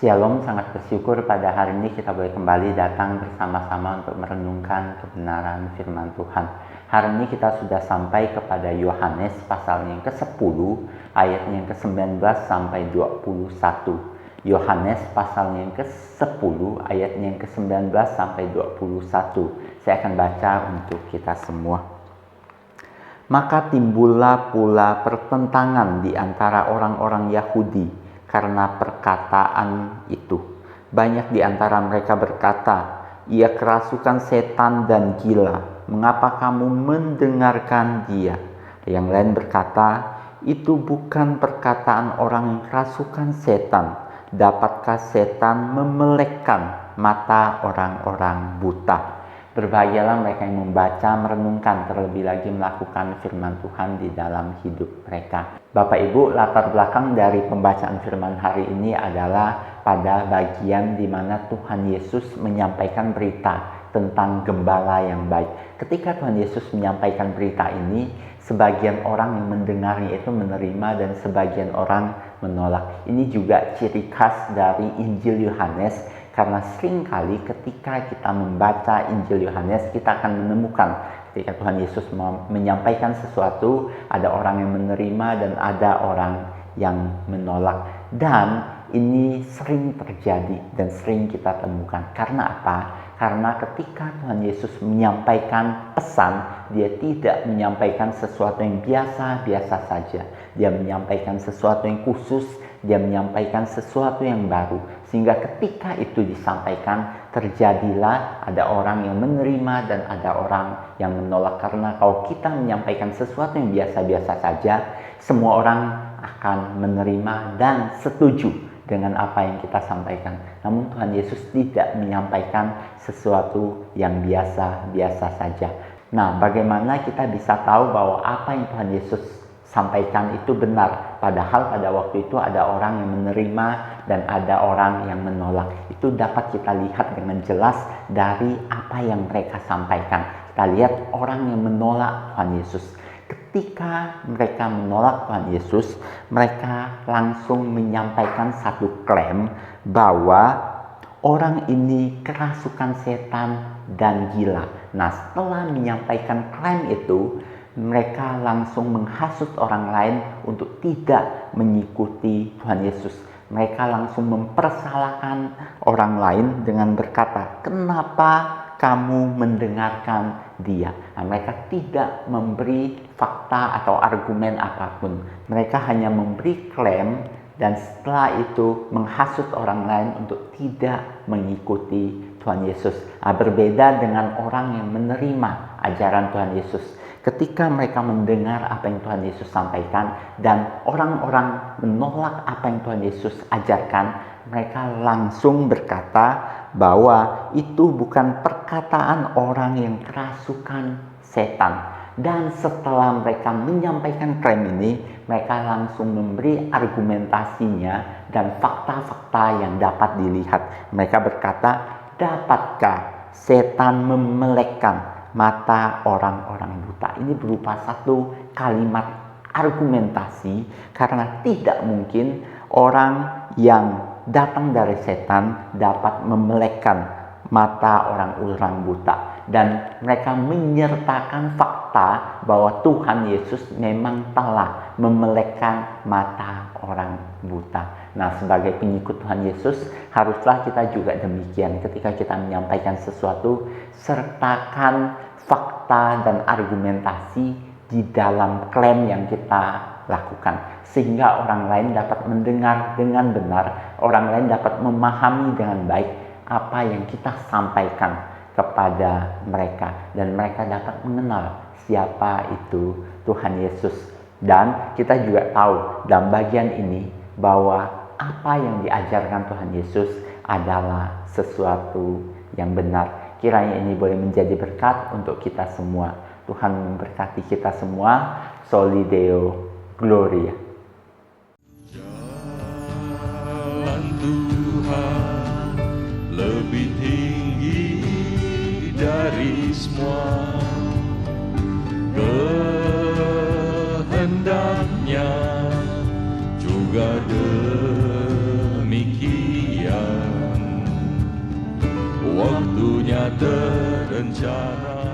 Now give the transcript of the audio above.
Shalom, sangat bersyukur pada hari ini kita boleh kembali datang bersama-sama untuk merenungkan kebenaran firman Tuhan. Hari ini kita sudah sampai kepada Yohanes pasal yang ke-10 ayat yang ke-19 sampai 21. Yohanes pasal yang ke-10 ayat yang ke-19 sampai 21. Saya akan baca untuk kita semua. Maka timbullah pula pertentangan di antara orang-orang Yahudi karena perkataan itu. Banyak di antara mereka berkata, "Ia kerasukan setan dan gila. Mengapa kamu mendengarkan dia?" Yang lain berkata, "Itu bukan perkataan orang yang kerasukan setan. Dapatkah setan memelekkan mata orang-orang buta?" Berbahagialah mereka yang membaca, merenungkan, terlebih lagi melakukan firman Tuhan di dalam hidup mereka. Bapak Ibu, latar belakang dari pembacaan firman hari ini adalah pada bagian di mana Tuhan Yesus menyampaikan berita tentang gembala yang baik. Ketika Tuhan Yesus menyampaikan berita ini, sebagian orang yang mendengarnya itu menerima dan sebagian orang menolak. Ini juga ciri khas dari Injil Yohanes. Karena seringkali ketika kita membaca Injil Yohanes, kita akan menemukan ketika Tuhan Yesus menyampaikan sesuatu, ada orang yang menerima dan ada orang yang menolak. Dan ini sering terjadi dan sering kita temukan. Karena apa? Karena ketika Tuhan Yesus menyampaikan pesan, dia tidak menyampaikan sesuatu yang biasa-biasa saja. Dia menyampaikan sesuatu yang khusus, dia menyampaikan sesuatu yang baru. Sehingga ketika itu disampaikan, terjadilah ada orang yang menerima dan ada orang yang menolak. Karena kalau kita menyampaikan sesuatu yang biasa-biasa saja, semua orang akan menerima dan setuju dengan apa yang kita sampaikan. Namun Tuhan Yesus tidak menyampaikan sesuatu yang biasa-biasa saja. Nah, bagaimana kita bisa tahu bahwa apa yang Tuhan Yesus sampaikan itu benar? Padahal pada waktu itu ada orang yang menerima dan ada orang yang menolak. Itu dapat kita lihat dengan jelas dari apa yang mereka sampaikan. Kita lihat orang yang menolak Tuhan Yesus. Ketika mereka menolak Tuhan Yesus, mereka langsung menyampaikan satu klaim bahwa orang ini kerasukan setan dan gila. Nah, setelah menyampaikan klaim itu, mereka langsung menghasut orang lain untuk tidak mengikuti Tuhan Yesus. Mereka langsung mempersalahkan orang lain dengan berkata, "Kenapa kamu mendengarkan dia?" Nah, mereka tidak memberi fakta atau argumen apapun. Mereka hanya memberi klaim dan setelah itu menghasut orang lain untuk tidak mengikuti Tuhan Yesus. Nah, berbeda dengan orang yang menerima ajaran Tuhan Yesus. Ketika mereka mendengar apa yang Tuhan Yesus sampaikan dan orang-orang menolak apa yang Tuhan Yesus ajarkan, mereka langsung berkata bahwa itu bukan perkataan orang yang kerasukan setan. Dan setelah mereka menyampaikan klaim ini, mereka langsung memberi argumentasinya dan fakta-fakta yang dapat dilihat. Mereka berkata, "Dapatkah setan memelekkan mata orang-orang buta?" Ini berupa satu kalimat argumentasi, karena tidak mungkin orang yang datang dari setan dapat memelekkan mata orang-orang buta. Dan mereka menyertakan fakta bahwa Tuhan Yesus memang telah memelekkan mata orang buta. Nah, sebagai pengikut Tuhan Yesus, haruslah kita juga demikian. Ketika kita menyampaikan sesuatu, sertakan fakta dan argumentasi di dalam klaim yang kita lakukan, sehingga orang lain dapat mendengar dengan benar, orang lain dapat memahami dengan baik apa yang kita sampaikan kepada mereka, dan mereka dapat mengenal siapa itu Tuhan Yesus. Dan kita juga tahu dalam bagian ini bahwa apa yang diajarkan Tuhan Yesus adalah sesuatu yang benar. Kiranya ini boleh menjadi berkat untuk kita semua. Tuhan memberkati kita semua. Soli Deo Gloria. Jalan Tuhan lebih tinggi dari semua kehendaknya juga demikian. waktunya terencana.